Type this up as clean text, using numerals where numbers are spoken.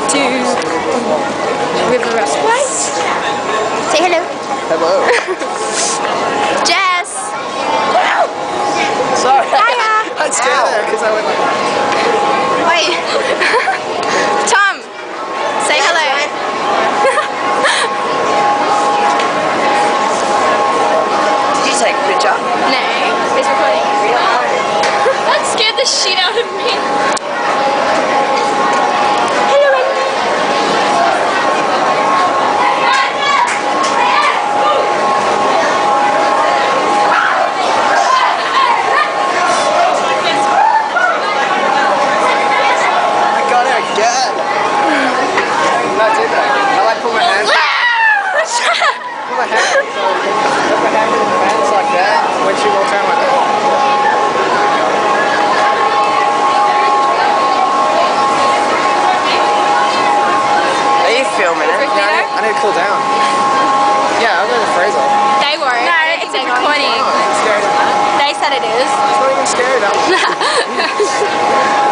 to River Roseway. Say hello. Hello. Jess. Sorry. Hiya. I'd stare there because I went like that. Wait. Tom. Say hello. Did you take a picture? No. It's recording. That scared the shit out of me. Hello, Wendy. I got it again. That's it though. I like put my hand. Put my hand. Put my hand in the fence like that. When she walks around like that. Are you filming it? Yeah, I need to cool down. Yeah, I'll go to the freezer. They won't. No, it's a recording. Oh, it's scary. They said it is. It's not even scary that one.